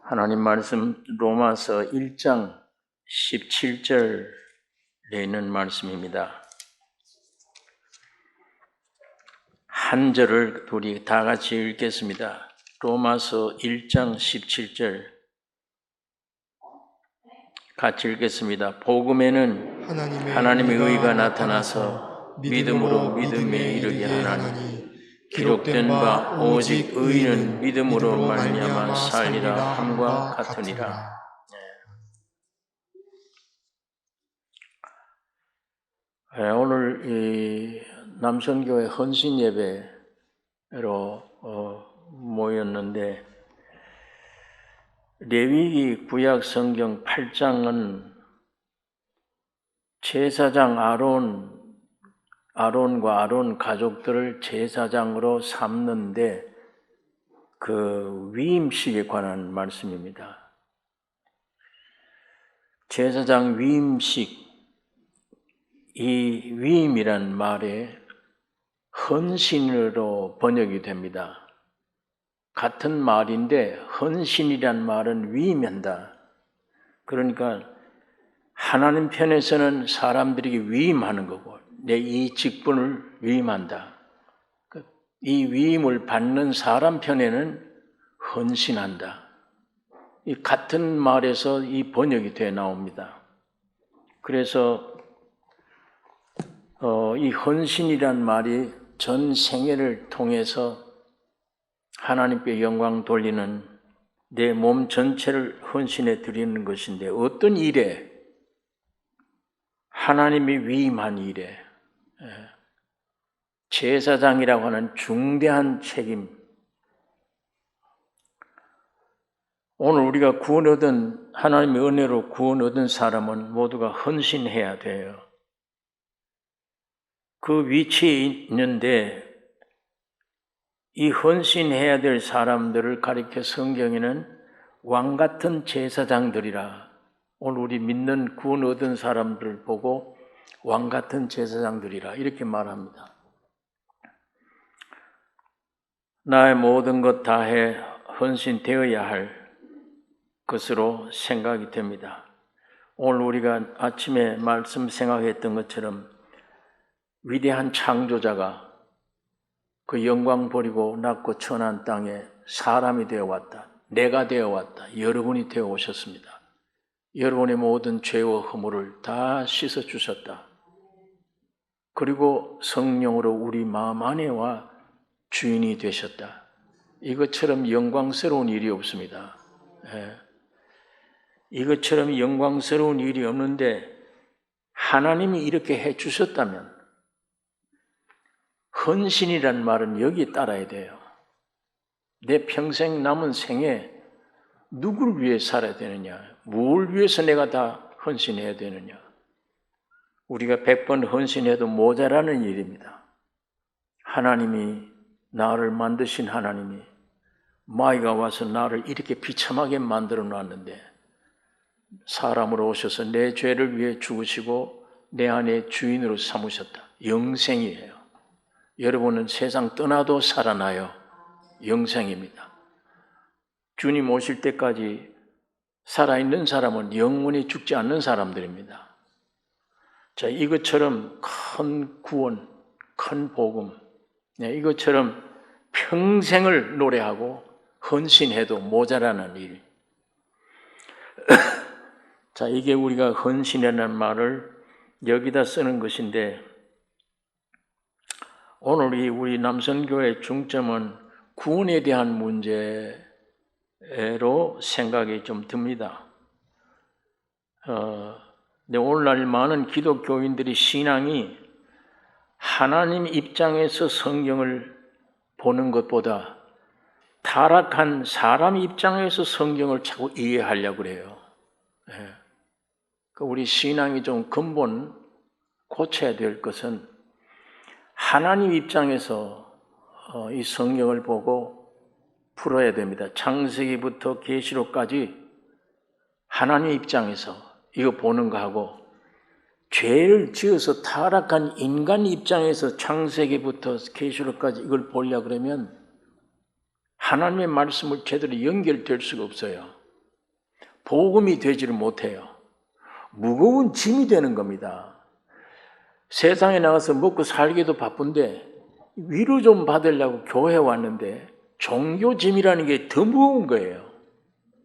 하나님 말씀 로마서 1장 17절에 있는 말씀입니다. 한 절을 우리 다 같이 읽겠습니다. 로마서 1장 17절 같이 읽겠습니다. 복음에는 하나님의 의가 나타나서 믿음으로 믿음에 이르게 하나니 기록된 바 오직 의인은 믿음으로 말미암아 살리라 함과 같으니라. 오늘 이 남선교회 헌신 예배로 모였는데 레위기 구약 성경 8장은 제사장 아론과 아론 가족들을 제사장으로 삼는데 그 위임식에 관한 말씀입니다. 제사장 위임식, 이 위임이란 말에 헌신으로 번역이 됩니다. 같은 말인데 헌신이란 말은 위임한다. 그러니까 하나님 편에서는 사람들에게 위임하는 거고 내 이 직분을 위임한다. 이 위임을 받는 사람 편에는 헌신한다. 이 같은 말에서 이 번역이 돼 나옵니다. 그래서 이 헌신이란 말이 전 생애를 통해서 하나님께 영광 돌리는 내 몸 전체를 헌신해 드리는 것인데 어떤 일에? 하나님이 위임한 일에 제사장이라고 하는 중대한 책임. 오늘 우리가 구원 얻은 하나님의 은혜로 구원 얻은 사람은 모두가 헌신해야 돼요. 그 위치에 있는데 이 헌신해야 될 사람들을 가리켜 성경에는 왕같은 제사장들이라. 오늘 우리 믿는 구원 얻은 사람들을 보고 왕같은 제사장들이라 이렇게 말합니다. 나의 모든 것 다해 헌신되어야 할 것으로 생각이 됩니다. 오늘 우리가 아침에 말씀 생각했던 것처럼 위대한 창조자가 그 영광 버리고 낮고 천한 땅에 사람이 되어 왔다. 내가 되어 왔다. 여러분이 되어 오셨습니다. 여러분의 모든 죄와 허물을 다 씻어 주셨다. 그리고 성령으로 우리 마음 안에 와 주인이 되셨다. 이것처럼 영광스러운 일이 없습니다. 이것처럼 영광스러운 일이 없는데 하나님이 이렇게 해 주셨다면 헌신이란 말은 여기에 따라야 돼요. 내 평생 남은 생에 누구를 위해 살아야 되느냐? 뭘 위해서 내가 다 헌신해야 되느냐? 우리가 100번 헌신해도 모자라는 일입니다. 하나님이 나를 만드신 하나님이 마귀가 와서 나를 이렇게 비참하게 만들어 놨는데 사람으로 오셔서 내 죄를 위해 죽으시고 내 안에 주인으로 삼으셨다. 영생이에요. 여러분은 세상 떠나도 살아나요. 영생입니다. 주님 오실 때까지 살아있는 사람은 영원히 죽지 않는 사람들입니다. 자, 이것처럼 큰 구원, 큰 복음, 이것처럼 평생을 노래하고 헌신해도 모자라는 일. 자, 이게 우리가 헌신이라는 말을 여기다 쓰는 것인데 오늘 우리 남선교회 중점은 구원에 대한 문제로 생각이 좀 듭니다. 오늘날 많은 기독교인들이 신앙이 하나님 입장에서 성경을 보는 것보다 타락한 사람 입장에서 성경을 자꾸 이해하려고 그래요. 우리 신앙이 좀 근본 고쳐야 될 것은 하나님 입장에서 이 성경을 보고 풀어야 됩니다. 창세기부터 계시록까지 하나님 입장에서 이거 보는 거하고 죄를 지어서 타락한 인간 입장에서 창세기부터 계시록까지 이걸 보려고 그러면 하나님의 말씀을 제대로 연결될 수가 없어요. 복음이 되지를 못해요. 무거운 짐이 되는 겁니다. 세상에 나가서 먹고 살기도 바쁜데 위로 좀 받으려고 교회 왔는데 종교 짐이라는 게 더 무거운 거예요.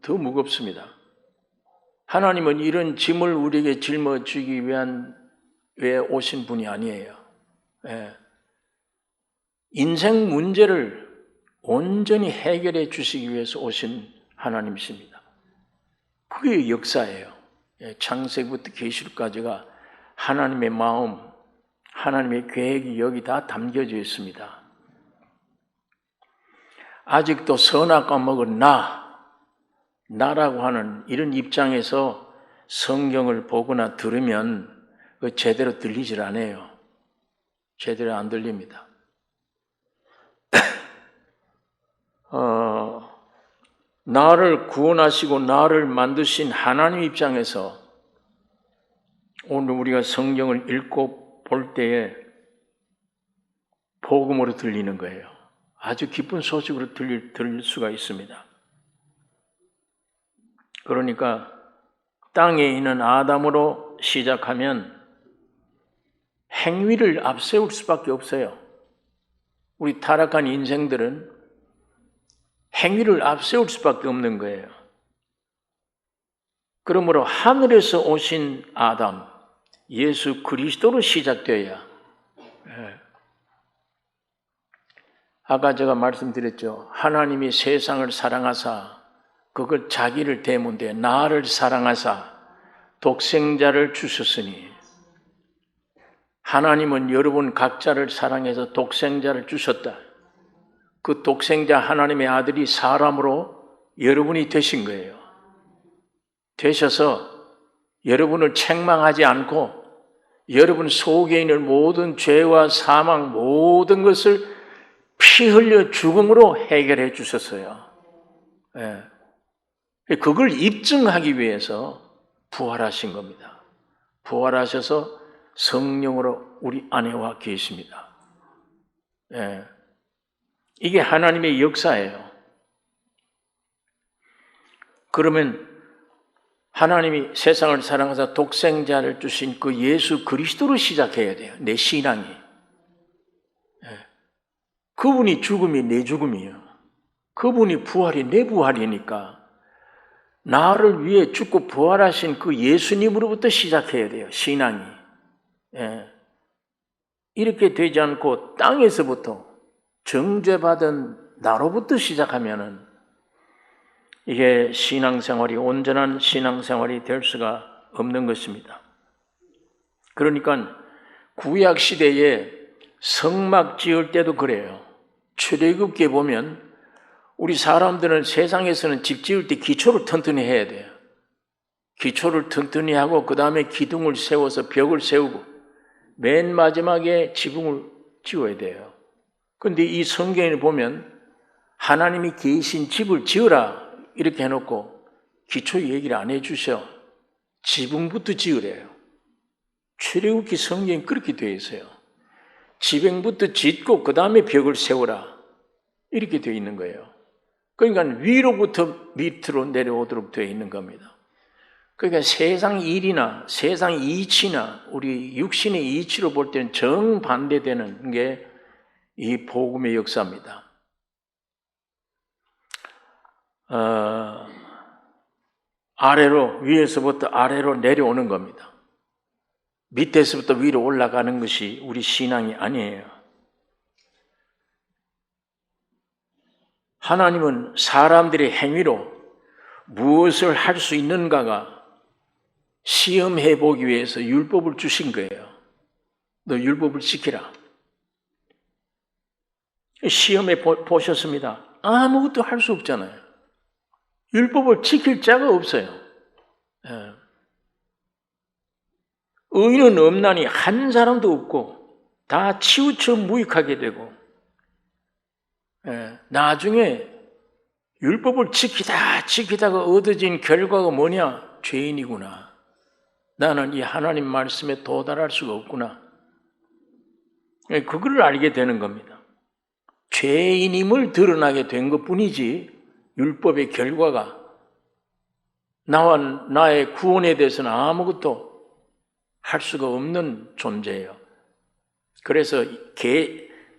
더 무겁습니다. 하나님은 이런 짐을 우리에게 짊어지기 위해 오신 분이 아니에요. 예. 인생 문제를 온전히 해결해 주시기 위해서 오신 하나님이십니다. 그게 역사예요. 창세기부터 계시록까지가 하나님의 마음, 하나님의 계획이 여기 다 담겨져 있습니다. 아직도 선악과 먹은 나라고 하는 이런 입장에서 성경을 보거나 들으면 제대로 들리질 않아요. 제대로 안 들립니다. 나를 구원하시고 나를 만드신 하나님 입장에서 오늘 우리가 성경을 읽고 볼 때에 복음으로 들리는 거예요. 아주 기쁜 소식으로 들릴 수가 있습니다. 그러니까 땅에 있는 아담으로 시작하면 행위를 앞세울 수밖에 없어요. 우리 타락한 인생들은 행위를 앞세울 수밖에 없는 거예요. 그러므로 하늘에서 오신 아담, 예수 그리스도로 시작되어야. 아까 제가 말씀드렸죠. 하나님이 세상을 사랑하사 그걸 자기를 대문대 나를 사랑하사 독생자를 주셨으니 하나님은 여러분 각자를 사랑해서 독생자를 주셨다. 그 독생자 하나님의 아들이 사람으로 여러분이 되신 거예요. 되셔서 여러분을 책망하지 않고 여러분 속에 있는 모든 죄와 사망 모든 것을 피 흘려 죽음으로 해결해 주셨어요. 그걸 입증하기 위해서 부활하신 겁니다. 부활하셔서 성령으로 우리 안에 와 계십니다. 이게 하나님의 역사예요. 그러면 하나님이 세상을 사랑하사 독생자를 주신 그 예수 그리스도로 시작해야 돼요. 내 신앙이. 그분이 죽음이 내 죽음이에요. 그분이 부활이 내 부활이니까 나를 위해 죽고 부활하신 그 예수님으로부터 시작해야 돼요. 신앙이. 이렇게 되지 않고 땅에서부터 정죄받은 나로부터 시작하면은 이게 신앙생활이 온전한 신앙생활이 될 수가 없는 것입니다. 그러니까 구약 시대에 성막 지을 때도 그래요. 출애굽기에 보면 우리 사람들은 세상에서는 집 지을 때 기초를 튼튼히 해야 돼요. 기초를 튼튼히 하고 그 다음에 기둥을 세워서 벽을 세우고 맨 마지막에 지붕을 지어야 돼요. 그런데 이 성경에 보면 하나님이 계신 집을 지으라 이렇게 해놓고 기초 얘기를 안 해주셔. 지붕부터 지으래요. 출애굽기 성경이 그렇게 되어 있어요. 지붕부터 짓고 그 다음에 벽을 세우라 이렇게 되어 있는 거예요. 그러니까 위로부터 밑으로 내려오도록 되어 있는 겁니다. 그러니까 세상 일이나 세상 이치나 우리 육신의 이치로 볼 때는 정반대되는 게 이 복음의 역사입니다. 아래로 위에서부터 아래로 내려오는 겁니다. 밑에서부터 위로 올라가는 것이 우리 신앙이 아니에요. 하나님은 사람들의 행위로 무엇을 할 수 있는가가 시험해 보기 위해서 율법을 주신 거예요. 너 율법을 지키라. 시험해 보셨습니다. 아무것도 할 수 없잖아요. 율법을 지킬 자가 없어요. 의인은 없나니 한 사람도 없고 다 치우쳐 무익하게 되고 나중에 율법을 지키다가 얻어진 결과가 뭐냐? 죄인이구나. 나는 이 하나님 말씀에 도달할 수가 없구나. 그걸 알게 되는 겁니다. 죄인임을 드러나게 된 것뿐이지 율법의 결과가 나와 나의 구원에 대해서는 아무것도 할 수가 없는 존재예요. 그래서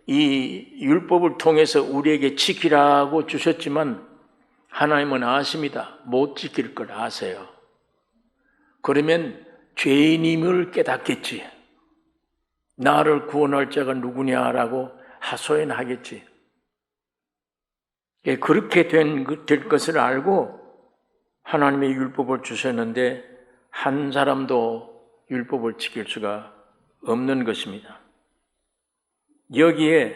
이 율법을 통해서 우리에게 지키라고 주셨지만 하나님은 아십니다. 못 지킬 걸 아세요. 그러면 죄인임을 깨닫겠지. 나를 구원할 자가 누구냐라고 하소연하겠지. 그렇게 될 것을 알고 하나님의 율법을 주셨는데 한 사람도 율법을 지킬 수가 없는 것입니다. 여기에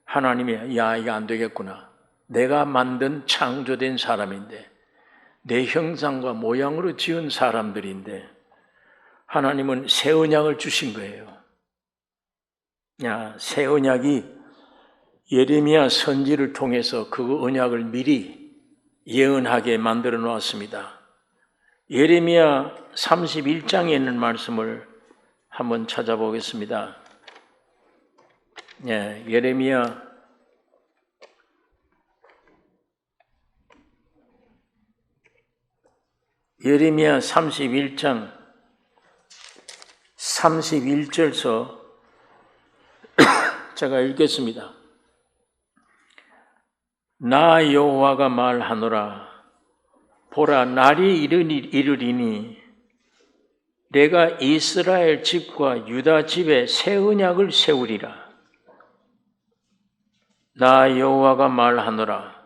하나님이 야, 이거 안 되겠구나. 내가 만든 창조된 사람인데 내 형상과 모양으로 지은 사람들인데 하나님은 새 언약을 주신 거예요. 새 언약이 예레미야 선지를 통해서 그 언약을 미리 예언하게 만들어 놓았습니다. 예레미야 31장에 있는 말씀을 한번 찾아보겠습니다. 예레미야 31장 31절서 제가 읽겠습니다. 나 여호와가 말하노라. 보라, 날이 이르리니 내가 이스라엘 집과 유다 집에 새 언약을 세우리라. 나 여호와가 말하노라.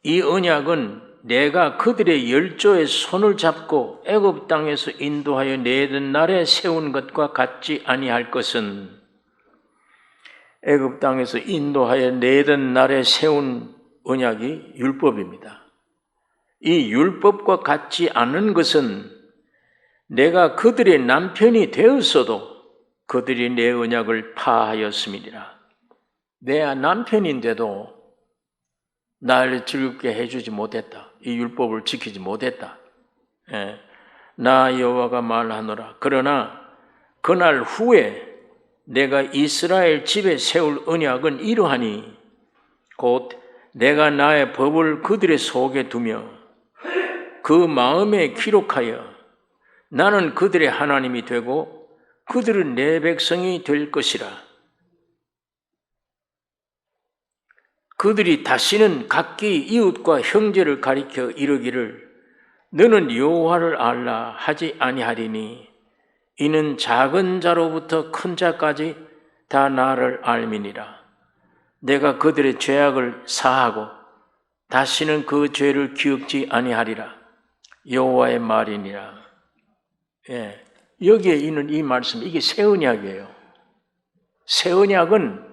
이 언약은 내가 그들의 열조의 손을 잡고 애굽 땅에서 인도하여 내던 날에 세운 것과 같지 아니할 것은, 애굽 땅에서 인도하여 내던 날에 세운 언약이 율법입니다. 이 율법과 같지 않은 것은 내가 그들의 남편이 되었어도 그들이 내 언약을 파하였음이니라. 내 남편인데도 날 즐겁게 해주지 못했다. 이 율법을 지키지 못했다. 나 여호와가 말하노라. 그러나 그날 후에 내가 이스라엘 집에 세울 언약은 이러하니 곧 내가 나의 법을 그들의 속에 두며 그 마음에 기록하여 나는 그들의 하나님이 되고 그들은 내 백성이 될 것이라. 그들이 다시는 각기 이웃과 형제를 가리켜 이르기를 너는 여호와를 알라 하지 아니하리니 이는 작은 자로부터 큰 자까지 다 나를 알미니라. 내가 그들의 죄악을 사하고 다시는 그 죄를 기억지 아니하리라. 여호와의 말이니라. 여기에 있는 이 말씀, 이게 새 언약이에요. 새 언약은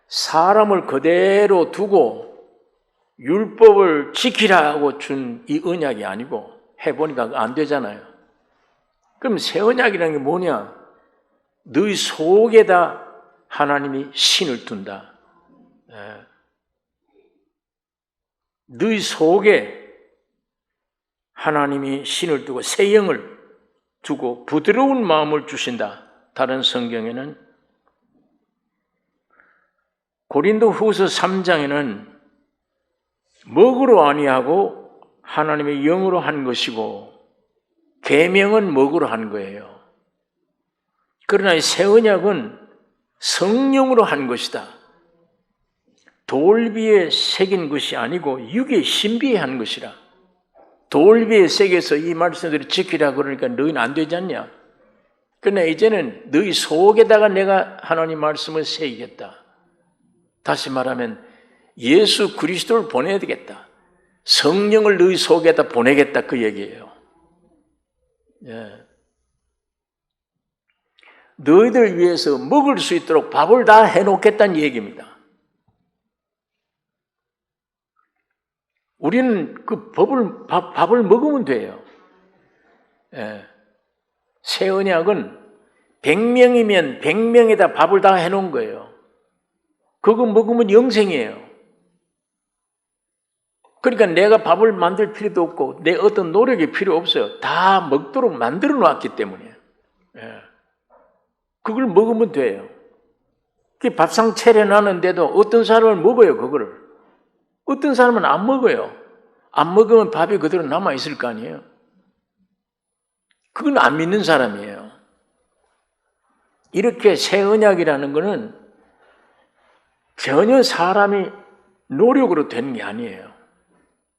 사람을 그대로 두고 율법을 지키라고 준 이 언약이 아니고, 해보니까 안 되잖아요. 그럼 새 언약이라는 게 뭐냐? 너희 속에다 하나님이 신을 둔다. 너희 속에 하나님이 신을 두고 새 영을 두고 부드러운 마음을 주신다. 다른 성경에는 고린도후서 3장에는 먹으로 아니하고 하나님의 영으로 한 것이고 계명은 먹으로 한 거예요. 그러나 이 새 언약은 성령으로 한 것이다. 돌비에 새긴 것이 아니고 육에 신비에 한 것이라. 돌비에 새겨서 이 말씀들을 지키라 그러니까 너희는 안 되지 않냐? 그러나 이제는 너희 속에다가 내가 하나님 말씀을 새기겠다. 다시 말하면 예수 그리스도를 보내야 되겠다. 성령을 너희 속에다 보내겠다, 그 얘기예요. 너희들 위해서 먹을 수 있도록 밥을 다 해놓겠다는 얘기입니다. 우리는 그 밥을 먹으면 돼요. 새 언약은 100명이면 100명에다 밥을 다 해놓은 거예요. 그거 먹으면 영생이에요. 그러니까 내가 밥을 만들 필요도 없고 내 어떤 노력이 필요 없어요. 다 먹도록 만들어 놨기 때문에. 그걸 먹으면 돼요. 그 밥상 차려놨는데도 어떤 사람은 먹어요, 그거를. 어떤 사람은 안 먹어요. 안 먹으면 밥이 그대로 남아있을 거 아니에요. 그건 안 믿는 사람이에요. 이렇게 새 언약이라는 것은 전혀 사람이 노력으로 되는 게 아니에요.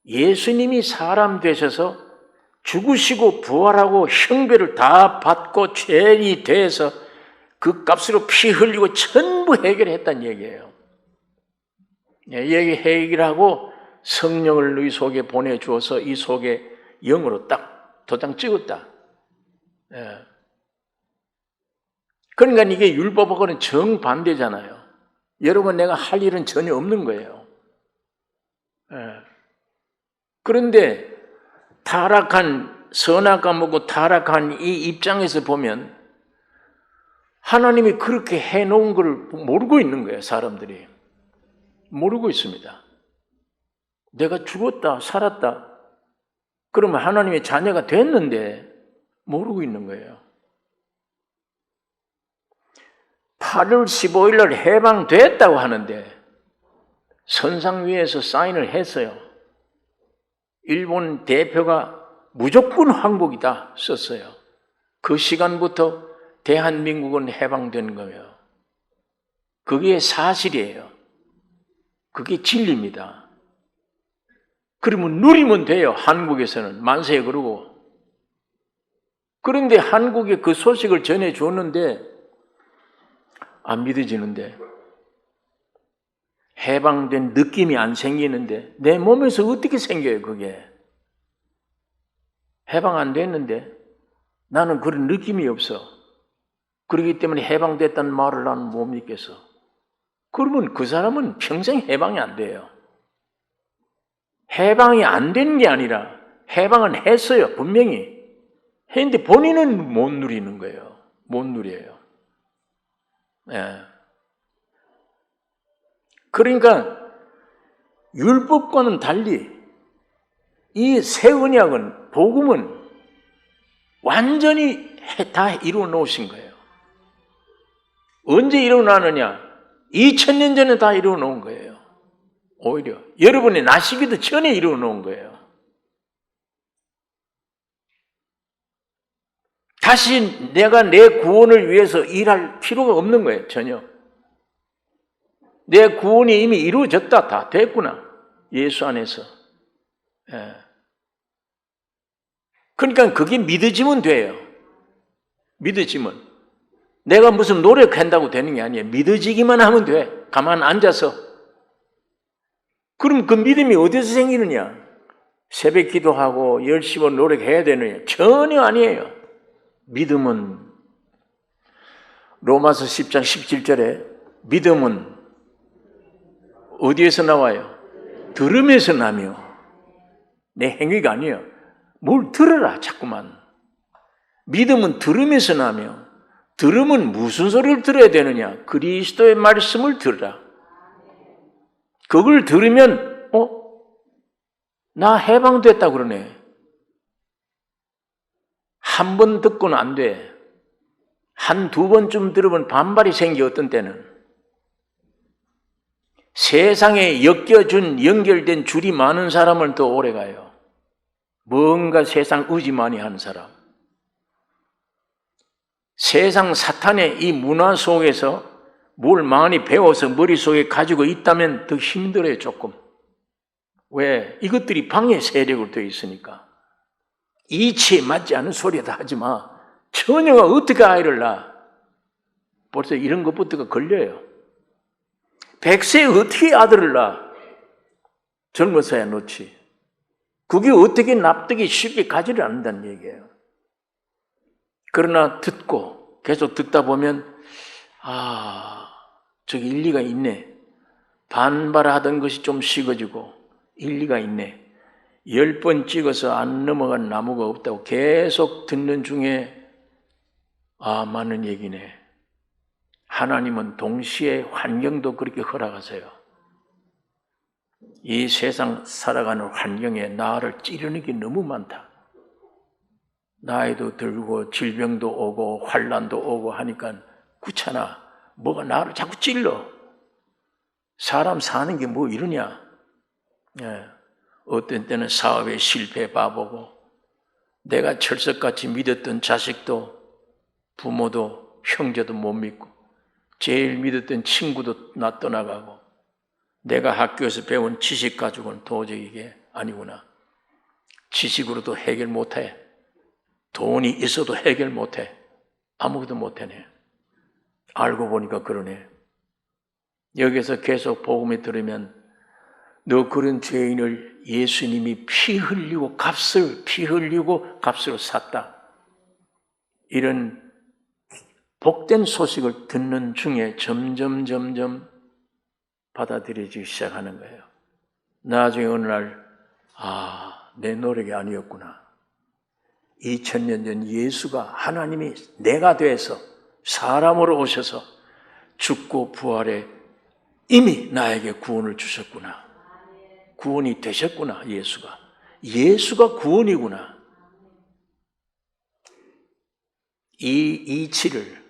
예수님이 사람 되셔서 죽으시고 부활하고 형벌을 다 받고 죄인이 돼서 그 값으로 피 흘리고 전부 해결했다는 얘기예요. 얘기 해결하고 성령을 너희 속에 보내주어서 이 속에 영으로 딱 도장 찍었다. 그러니까 이게 율법하고는 정반대잖아요. 여러분, 내가 할 일은 전혀 없는 거예요. 그런데 타락한, 선악과 먹고 타락한 이 입장에서 보면 하나님이 그렇게 해놓은 걸 모르고 있는 거예요. 사람들이 모르고 있습니다. 내가 죽었다 살았다 그러면 하나님의 자녀가 됐는데 모르고 있는 거예요. 8월 15일 날 해방됐다고 하는데 선상 위에서 사인을 했어요. 일본 대표가 무조건 항복이다 썼어요. 그 시간부터 대한민국은 해방된 거예요. 그게 사실이에요. 그게 진리입니다. 그러면 누리면 돼요. 한국에서는 만세 그러고. 그런데 한국에 그 소식을 전해주었는데 안 믿어지는데, 해방된 느낌이 안 생기는데 내 몸에서 어떻게 생겨요 그게? 해방 안 됐는데 나는 그런 느낌이 없어. 그렇기 때문에 해방됐다는 말을 나는 못 믿겠어. 그러면 그 사람은 평생 해방이 안 돼요. 해방이 안 된 게 아니라 해방은 했어요. 분명히 했는데 본인은 못 누리는 거예요. 못 누려요. 그러니까 율법과는 달리 이 새 언약은, 복음은 완전히 다 이루어 놓으신 거예요. 언제 일어나느냐? 2000년 전에 다 이루어 놓은 거예요. 오히려 여러분이 나시기도 전에 이루어 놓은 거예요. 다시 내가 내 구원을 위해서 일할 필요가 없는 거예요. 전혀. 내 구원이 이미 이루어졌다. 다 됐구나. 예수 안에서. 그러니까 그게 믿어지면 돼요. 믿어지면. 내가 무슨 노력한다고 되는 게 아니에요. 믿어지기만 하면 돼. 가만 앉아서. 그럼 그 믿음이 어디서 생기느냐? 새벽 기도하고 열심히 노력해야 되느냐? 전혀 아니에요. 믿음은 로마서 10장 17절에 믿음은 어디에서 나와요? 들음에서 나며. 내 행위가 아니에요. 뭘 들어라 자꾸만. 믿음은 들음에서 나며, 들으면 무슨 소리를 들어야 되느냐? 그리스도의 말씀을 들으라. 그걸 들으면 나 해방됐다 그러네. 한 번 듣고는 안 돼. 한두 번쯤 들으면 반발이 생겨. 어떤 때는 세상에 엮여준 연결된 줄이 많은 사람은 더 오래 가요. 뭔가 세상 의지 많이 하는 사람, 세상 사탄의 이 문화 속에서 뭘 많이 배워서 머릿속에 가지고 있다면 더 힘들어요. 조금. 왜? 이것들이 방해 세력으로 되어 있으니까. 이치에 맞지 않은 소리 다 하지 마. 처녀가 어떻게 아이를 낳아? 벌써 이런 것부터가 걸려요. 100세에 어떻게 아들을 낳아? 젊어서야 놓지. 그게 어떻게 납득이 쉽게 가지를 않는다는 얘기예요. 그러나 듣고 계속 듣다 보면 저기 일리가 있네. 반발하던 것이 좀 식어지고 일리가 있네. 10번 찍어서 안 넘어간 나무가 없다고 계속 듣는 중에 맞는 얘기네. 하나님은 동시에 환경도 그렇게 허락하세요. 이 세상 살아가는 환경에 나를 찌르는 게 너무 많다. 나이도 들고 질병도 오고 환난도 오고 하니까 귀찮아. 뭐가 나를 자꾸 찔러. 사람 사는 게 뭐 이러냐. 어떤 때는 사업에 실패 봐보고 내가 철석같이 믿었던 자식도 부모도 형제도 못 믿고 제일 믿었던 친구도 나 떠나가고 내가 학교에서 배운 지식 가지고는 도저히 이게 아니구나. 지식으로도 해결 못해. 돈이 있어도 해결 못해. 아무것도 못해네. 알고 보니까 그러네. 여기서 계속 복음을 들으면 너 그런 죄인을 예수님이 피 흘리고 값으로 샀다. 이런 복된 소식을 듣는 중에 점점 받아들여지기 시작하는 거예요. 나중에 어느 날 내 노력이 아니었구나. 2000년 전 예수가 하나님이 내가 돼서 사람으로 오셔서 죽고 부활해 이미 나에게 구원을 주셨구나. 구원이 되셨구나. 예수가 구원이구나. 이 이치를,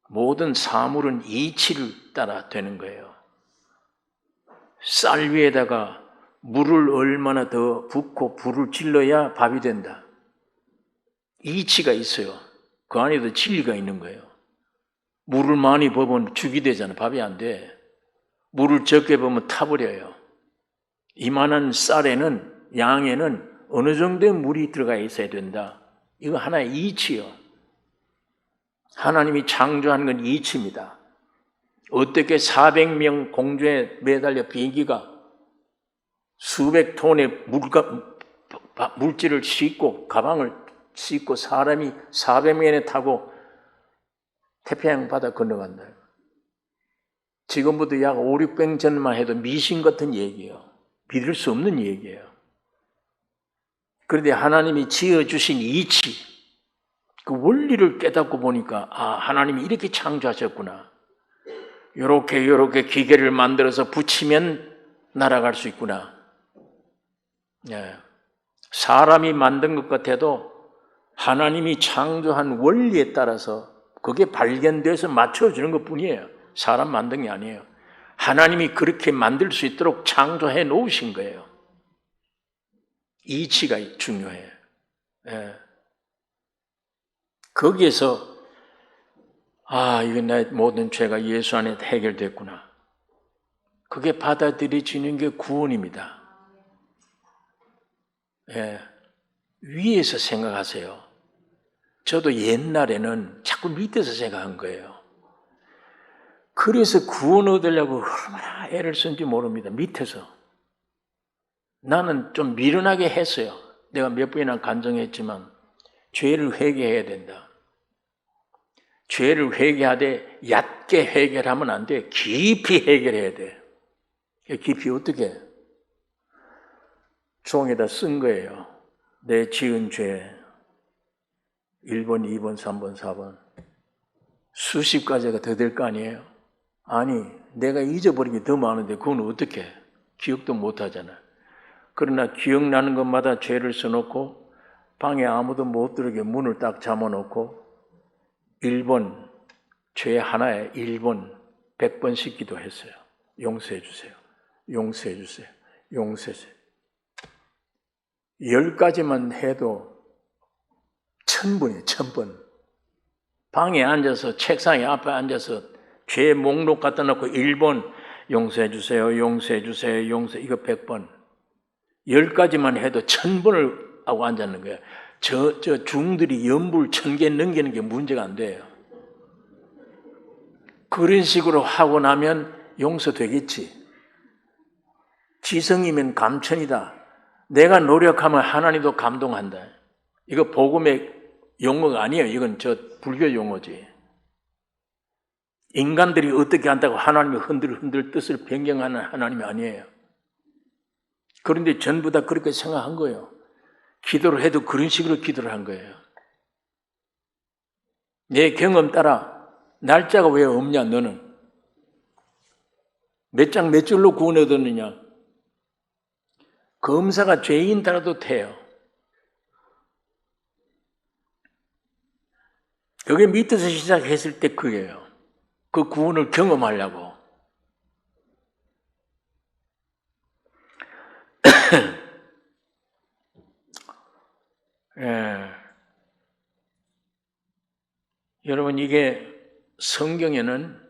모든 사물은 이치를 따라 되는 거예요. 쌀 위에다가 물을 얼마나 더 붓고 불을 질러야 밥이 된다. 이치가 있어요. 그 안에도 진리가 있는 거예요. 물을 많이 부으면 죽이 되잖아. 밥이 안 돼. 물을 적게 부으면 타버려요. 이만한 쌀에는, 양에는 어느 정도의 물이 들어가 있어야 된다. 이거 하나의 이치요. 하나님이 창조한 건 이치입니다. 어떻게 400명 공중에 매달려 비행기가 수백 톤의 물질을 싣고 가방을 싣고 사람이 400명에 타고 태평양 바다 건너간다. 지금부터 약 5, 600년 전만 해도 미신 같은 얘기예요. 믿을 수 없는 얘기예요. 그런데 하나님이 지어주신 이치, 그 원리를 깨닫고 보니까 하나님이 이렇게 창조하셨구나. 요렇게 기계를 만들어서 붙이면 날아갈 수 있구나. 사람이 만든 것 같아도 하나님이 창조한 원리에 따라서 그게 발견돼서 맞춰주는 것 뿐이에요. 사람 만든 게 아니에요. 하나님이 그렇게 만들 수 있도록 창조해 놓으신 거예요. 이치가 중요해요. 거기에서 이게 나의 모든 죄가 예수 안에 해결됐구나. 그게 받아들여지는 게 구원입니다. 위에서 생각하세요. 저도 옛날에는 자꾸 밑에서 생각한 거예요. 그래서 구원 얻으려고 얼마나 애를 쓴지 모릅니다. 밑에서. 나는 좀 미련하게 했어요. 내가 몇 번이나 간증했지만 죄를 회개해야 된다. 죄를 회개하되 얕게 해결하면 안 돼. 깊이 해결해야 돼. 깊이 어떻게 해? 종에다 쓴 거예요. 내 지은 죄 1번, 2번, 3번, 4번 수십 가지가 더 될 거 아니에요? 아니, 내가 잊어버린 게 더 많은데 그건 어떻게 해? 기억도 못 하잖아. 그러나 기억나는 것마다 죄를 써놓고 방에 아무도 못 들어오게 문을 딱 잠아놓고 1번, 죄 하나에 1번, 100번씩 기도했어요. 용서해 주세요. 용서해 주세요. 용서해 주세요. 10가지만 해도 1000번이에요. 1000번. 방에 앉아서 책상에 앞에 앉아서 죄 목록 갖다 놓고 1번 용서해 주세요. 용서해 주세요. 이거 100번. 10가지만 해도 1000번을 하고 앉았는 거예요. 저 중들이 연불 1000개 넘기는 게 문제가 안 돼요. 그런 식으로 하고 나면 용서되겠지. 지성이면 감천이다. 내가 노력하면 하나님도 감동한다. 이거 복음의 용어가 아니에요. 이건 불교 용어지. 인간들이 어떻게 한다고 하나님이 흔들 뜻을 변경하는 하나님이 아니에요. 그런데 전부 다 그렇게 생각한 거예요. 기도를 해도 그런 식으로 기도를 한 거예요. 내 경험 따라 날짜가 왜 없냐 너는? 몇 장 몇 줄로 구원 얻었느냐? 검사가 죄인 따라도 돼요. 그게 밑에서 시작했을 때 그게요. 그 구원을 경험하려고. 이게 성경에는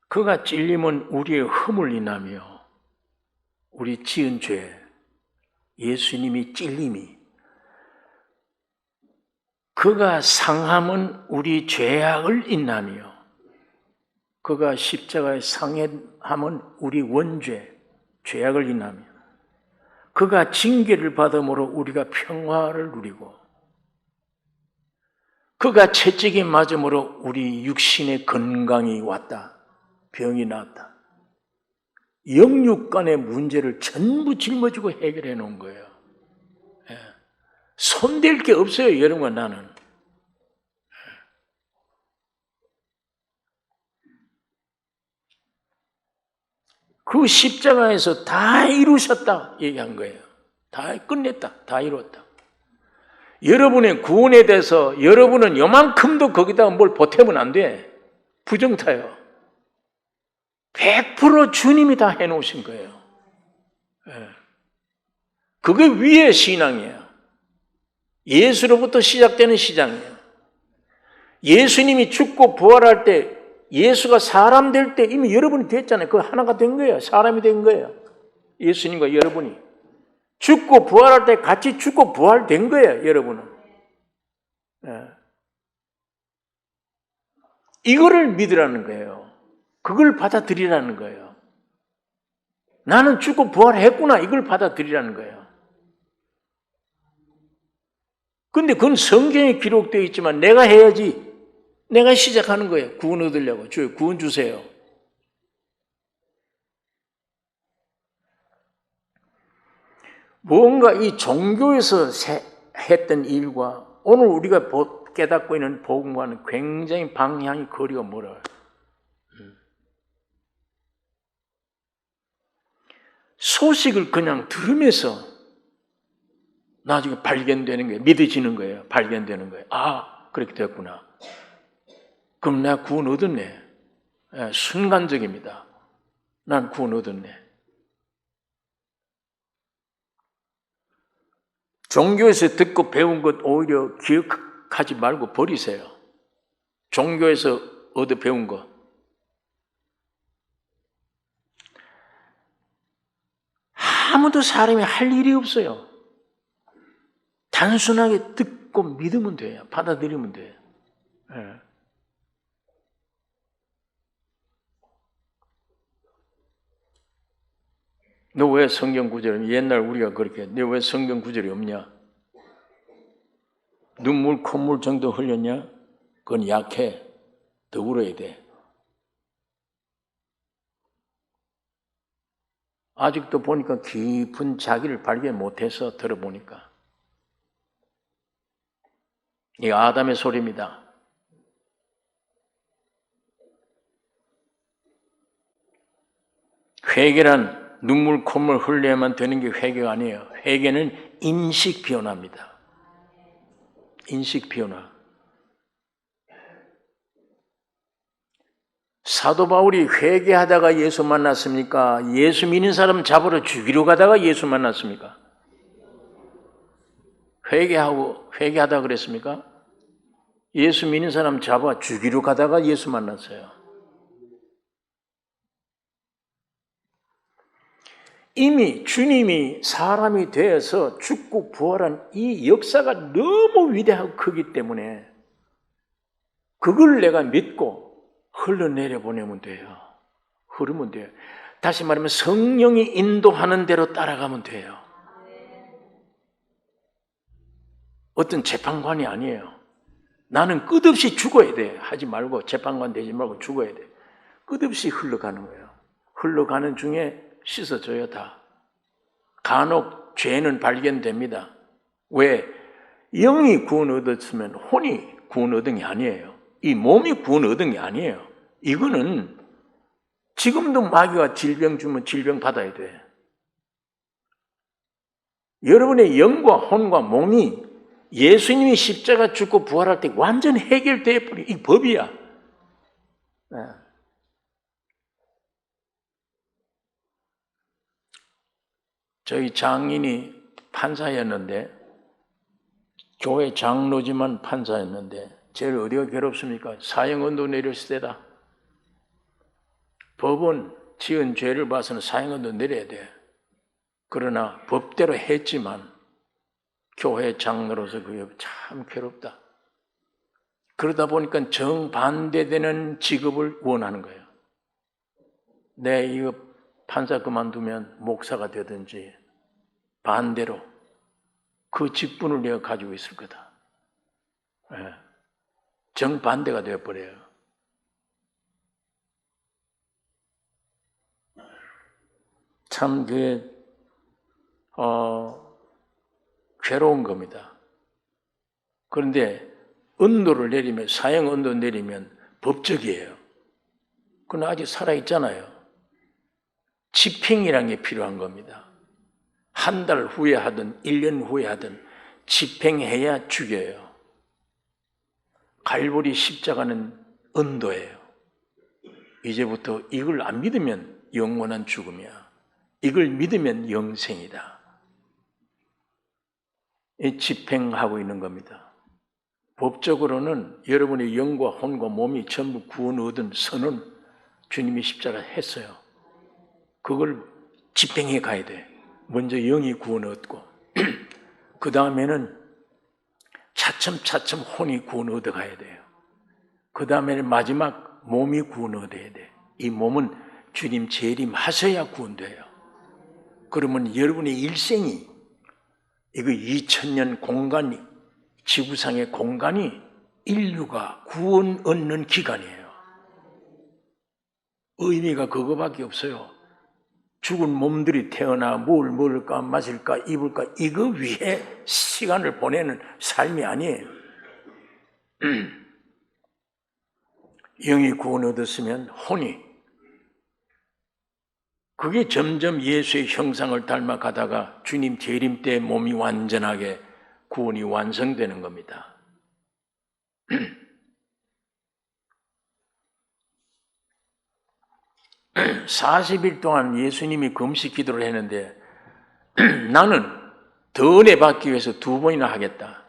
그가 찔림은 우리의 허물 인하며 우리 지은 죄, 예수님이 찔림이, 그가 상함은 우리 죄악을 인하며 그가 십자가에 상함은 우리 원죄, 죄악을 인하며 그가 징계를 받음으로 우리가 평화를 누리고 그가 채찍에 맞음으로 우리 육신의 건강이 왔다. 병이 나왔다. 영육 간의 문제를 전부 짊어지고 해결해 놓은 거예요. 손댈 게 없어요, 여러분과 나는. 그 십자가에서 다 이루셨다 얘기한 거예요. 다 끝냈다. 다 이루었다. 여러분의 구원에 대해서 여러분은 요만큼도 거기다가 뭘 보태면 안 돼. 부정타요. 100% 주님이 다 해놓으신 거예요. 그게 위의 신앙이에요. 예수로부터 시작되는 시장이에요. 예수님이 죽고 부활할 때, 예수가 사람 될 때 이미 여러분이 됐잖아요. 그거 하나가 된 거예요. 사람이 된 거예요. 예수님과 여러분이. 죽고 부활할 때 같이 죽고 부활된 거예요, 여러분은. 이거를 믿으라는 거예요. 그걸 받아들이라는 거예요. 나는 죽고 부활했구나. 이걸 받아들이라는 거예요. 근데 그건 성경에 기록되어 있지만 내가 해야지. 내가 시작하는 거예요. 구원 얻으려고. 주여 구원 주세요. 뭔가 이 종교에서 했던 일과 오늘 우리가 깨닫고 있는 복음과는 굉장히 방향이 거리가 멀어요. 소식을 그냥 들으면서 나중에 발견되는 거예요. 믿어지는 거예요. 발견되는 거예요. 아, 그렇게 됐구나. 그럼 내가 구원 얻었네. 순간적입니다. 난 구원 얻었네. 종교에서 듣고 배운 것 오히려 기억하지 말고 버리세요. 종교에서 얻어 배운 거. 아무도 사람이 할 일이 없어요. 단순하게 듣고 믿으면 돼요. 받아들이면 돼요. 너 왜 성경 구절이 옛날 우리가 그렇게 너 왜 성경 구절이 없냐? 눈물 콧물 정도 흘렸냐? 그건 약해. 더 울어야 돼. 아직도 보니까 깊은 자기를 발견 못해서 들어보니까 이 아담의 소리입니다. 회개란 눈물 콧물 흘려야만 되는 게 회개가 아니에요. 회개는 인식 변화입니다. 인식 변화. 사도 바울이 회개하다가 예수 만났습니까? 예수 믿는 사람 잡으러 죽이러 가다가 예수 만났습니까? 회개하다 그랬습니까? 예수 믿는 사람 잡아 죽이러 가다가 예수 만났어요. 이미 주님이 사람이 되어서 죽고 부활한 이 역사가 너무 위대하고 크기 때문에 그걸 내가 믿고 흘러내려 보내면 돼요. 흐르면 돼요. 다시 말하면 성령이 인도하는 대로 따라가면 돼요. 어떤 재판관이 아니에요. 나는 끝없이 죽어야 돼. 하지 말고 재판관 되지 말고 죽어야 돼. 끝없이 흘러가는 거예요. 흘러가는 중에 씻어줘요 다. 간혹 죄는 발견됩니다. 왜? 영이 구원 얻었으면 혼이 구원 얻은 게 아니에요. 이 몸이 구원 얻은 게 아니에요. 이거는 지금도 마귀가 질병 주면 질병 받아야 돼. 여러분의 영과 혼과 몸이 예수님이 십자가 죽고 부활할 때 완전 해결되어 버린 이 법이야. 저희 장인이 판사였는데 교회 장로지만 판사였는데 제일 어디가 괴롭습니까? 사형언도 내렸을 때다. 법은 지은 죄를 봐서는 사형언도 내려야 돼. 그러나 법대로 했지만 교회 장로로서 그게 참 괴롭다. 그러다 보니까 정반대되는 직업을 원하는 거예요. 내 이거 판사 그만두면 목사가 되든지 반대로 그 직분을 내가 가지고 있을 거다. 정반대가 되어버려요. 참 그게 괴로운 겁니다. 그런데 언도를 내리면, 사형 언도 내리면 법적이에요. 그러나 아직 살아있잖아요. 집행이라는 게 필요한 겁니다. 한 달 후에 하든 1년 후에 하든 집행해야 죽여요. 갈보리 십자가는 언도예요. 이제부터 이걸 안 믿으면 영원한 죽음이야. 이걸 믿으면 영생이다. 집행하고 있는 겁니다. 법적으로는 여러분의 영과 혼과 몸이 전부 구원 얻은 선은 주님이 십자가 했어요. 그걸 집행해 가야 돼. 먼저 영이 구원 얻고 그 다음에는 차츰차츰 혼이 구원 얻어 가야 돼요. 그 다음에는 마지막 몸이 구원 얻어야 돼. 이 몸은 주님 재림하셔야 구원돼요. 그러면 여러분의 일생이 이거 2000년 공간이 지구상의 공간이 인류가 구원 얻는 기간이에요. 의미가 그거밖에 없어요. 죽은 몸들이 태어나 뭘 먹을까 마실까 입을까 이거 위해 시간을 보내는 삶이 아니에요. 영이 구원 얻었으면 혼이 그게 점점 예수의 형상을 닮아가다가 주님 재림 때 몸이 완전하게 구원이 완성되는 겁니다. 40일 동안 예수님이 금식 기도를 했는데 나는 더 은혜 받기 위해서 2번이나 하겠다.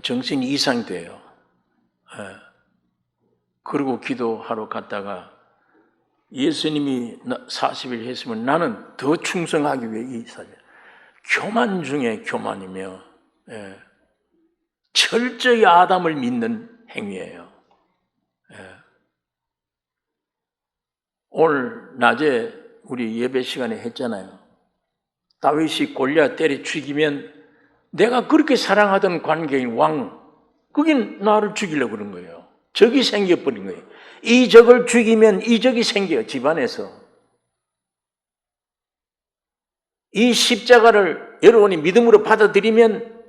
정신이 이상돼요. 그리고 기도하러 갔다가 예수님이 40일 했으면 나는 더 충성하기 위해 이 삶이야. 교만 중에 교만이며 철저히 아담을 믿는 행위예요. 오늘 낮에 우리 예배 시간에 했잖아요. 다윗이 골리앗 때려 죽이면 내가 그렇게 사랑하던 관계인 왕, 그게 나를 죽이려고 그런 거예요. 적이 생겨버린 거예요. 이 적을 죽이면 이 적이 생겨요, 집안에서. 이 십자가를 여러분이 믿음으로 받아들이면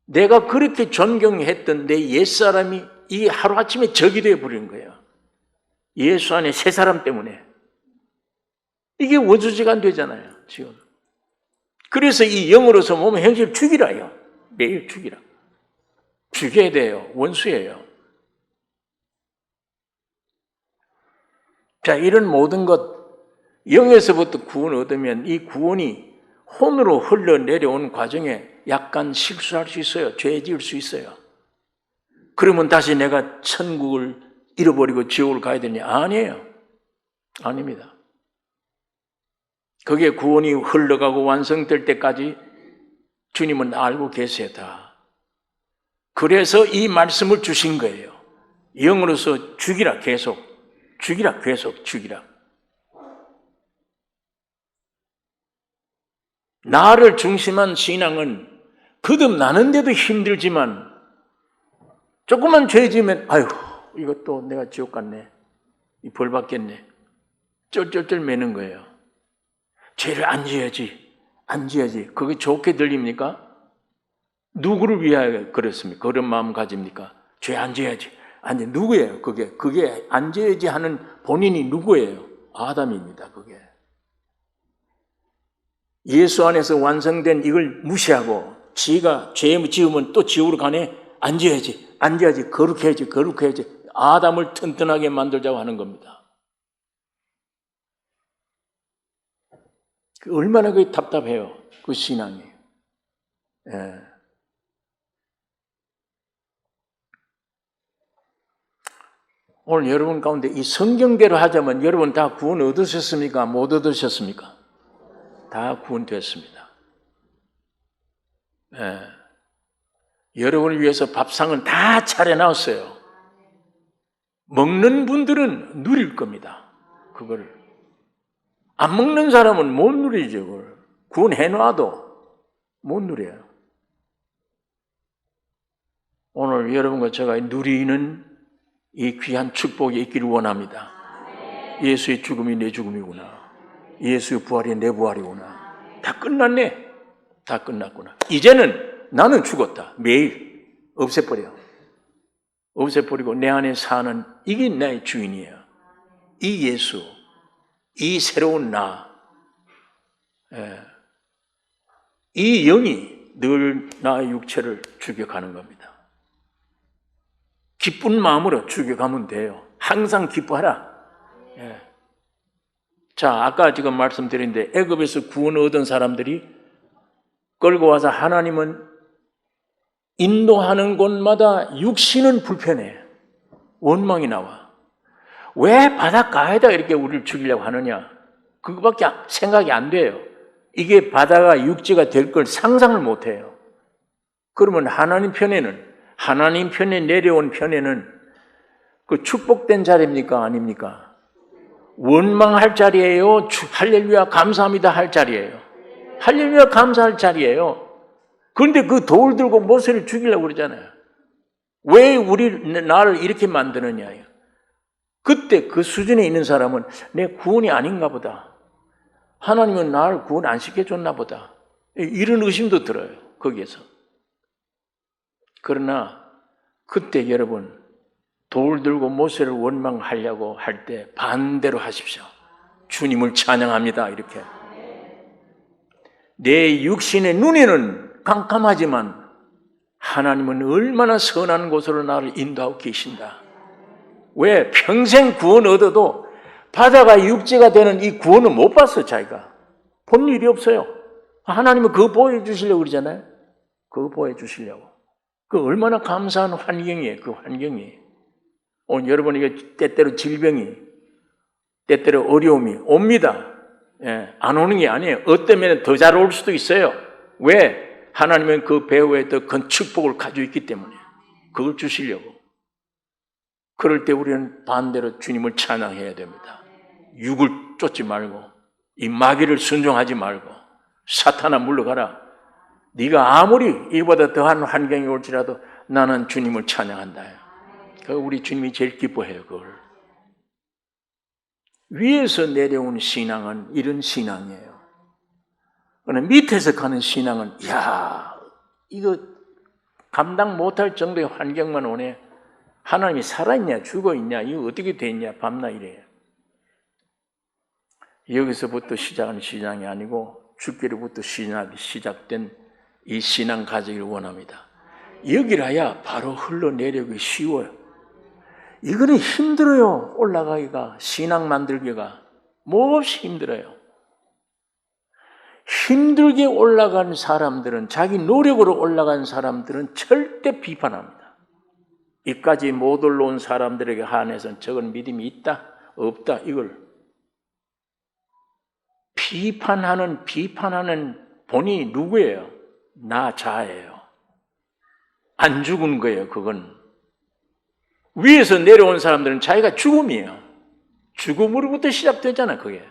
내가 그렇게 존경했던 내 옛사람이 이 하루아침에 적이 되어버린 거예요. 예수 안에 새 사람 때문에. 이게 원수지가 안 되잖아요, 지금. 그래서 이 영으로서 몸의 현실을 죽이라요. 매일 죽이라. 죽여야 돼요. 원수예요. 자, 이런 모든 것, 영에서부터 구원을 얻으면 이 구원이 혼으로 흘러내려온 과정에 약간 실수할 수 있어요. 죄 지을 수 있어요. 그러면 다시 내가 천국을 잃어버리고 지옥을 가야 되냐? 아니에요. 아닙니다. 그게 구원이 흘러가고 완성될 때까지 주님은 알고 계세요, 다. 그래서 이 말씀을 주신 거예요. 영으로서 죽이라, 계속. 죽이라, 계속 죽이라. 나를 중심한 신앙은 거듭나는데도 힘들지만 조금만 죄 지으면 아유 이것도 내가 지옥 갔네. 이 벌 받겠네. 쩔쩔쩔 매는 거예요. 죄를 안 지어야지. 안 지어야지. 그게 좋게 들립니까? 누구를 위하여 그랬습니까? 그런 마음 가집니까? 죄 안 지어야지. 아니 누구예요? 그게 안 지어야지 하는 본인이 누구예요? 아담입니다. 그게. 예수 안에서 완성된 이걸 무시하고 지가 죄 지으면 또 지옥으로 가네. 안 지어야지. 안 지어야지. 거룩해야지. 거룩해야지. 아담을 튼튼하게 만들자고 하는 겁니다. 얼마나 그게 답답해요. 그 신앙이. 예. 오늘 여러분 가운데 이 성경대로 하자면 여러분 다 구원 얻으셨습니까? 못 얻으셨습니까? 다 구원됐습니다. 예. 여러분을 위해서 밥상은 다 차려놨어요. 먹는 분들은 누릴 겁니다. 그걸. 안 먹는 사람은 못 누리죠. 그걸. 구원해놔도 못 누려요. 오늘 여러분과 제가 누리는 이 귀한 축복이 있기를 원합니다. 예수의 죽음이 내 죽음이구나. 예수의 부활이 내 부활이구나. 다 끝났네. 다 끝났구나. 이제는 나는 죽었다. 매일 없애버려. 없애버리고 내 안에 사는 이게 나의 주인이에요. 이 예수, 이 새로운 나, 이 영이 늘 나의 육체를 죽여가는 겁니다. 기쁜 마음으로 죽여가면 돼요. 항상 기뻐하라. 자, 아까 지금 말씀드렸는데 애굽에서 구원 얻은 사람들이 끌고 와서 하나님은 인도하는 곳마다 육신은 불편해. 원망이 나와. 왜 바닷가에다 이렇게 우리를 죽이려고 하느냐? 그거밖에 생각이 안 돼요. 이게 바다가 육지가 될 걸 상상을 못 해요. 그러면 하나님 편에 내려온 편에는 그 축복된 자리입니까? 아닙니까? 원망할 자리예요? 할렐루야 감사합니다 할 자리예요? 할렐루야 감사할 자리예요. 그런데 그 돌 들고 모세를 죽이려고 그러잖아요. 왜 나를 이렇게 만드느냐. 그때 그 수준에 있는 사람은 내 구원이 아닌가 보다. 하나님은 나를 구원 안 시켜줬나 보다. 이런 의심도 들어요. 거기에서. 그러나 그때 여러분 돌 들고 모세를 원망하려고 할 때 반대로 하십시오. 주님을 찬양합니다. 이렇게. 내 육신의 눈에는 깜깜하지만 하나님은 얼마나 선한 곳으로 나를 인도하고 계신다. 왜? 평생 구원 얻어도 바다가 육지가 되는 이 구원을 못 봤어. 자기가 본 일이 없어요. 하나님은 그거 보여주시려고 그러잖아요. 그거 보여주시려고. 그 얼마나 감사한 환경이에요. 그 환경이. 오늘 여러분에게 때때로 질병이, 때때로 어려움이 옵니다. 안 오는 게 아니에요. 어쩌면 더 잘 올 수도 있어요. 왜? 하나님은 그 배후에 더 큰 축복을 가지고 있기 때문에 그걸 주시려고. 그럴 때 우리는 반대로 주님을 찬양해야 됩니다. 육을 쫓지 말고 이 마귀를 순종하지 말고 사탄아 물러가라. 네가 아무리 이보다 더한 환경이 올지라도 나는 주님을 찬양한다. 우리 주님이 제일 기뻐해요. 그걸. 위에서 내려온 신앙은 이런 신앙이에요. 그러나 밑에서 가는 신앙은 이거 감당 못할 정도의 환경만 오네. 하나님이 살아있냐 죽어있냐 이거 어떻게 됐냐 밤낮 이래요. 여기서부터 시작하는 신앙이 아니고 죽기로부터 시작된 이 신앙 가지기를 원합니다. 여기라야 바로 흘러내려기 쉬워요. 이거는 힘들어요. 올라가기가, 신앙 만들기가 몹시 힘들어요. 힘들게 올라간 사람들은, 자기 노력으로 올라간 사람들은 절대 비판합니다. 이까지 못 올라온 사람들에게 한해서는 저건 믿음이 있다 없다 이걸 비판하는 본인이 누구예요? 나 자예요. 안 죽은 거예요. 그건 위에서 내려온 사람들은 자기가 죽음이에요. 죽음으로부터 시작되잖아. 그게.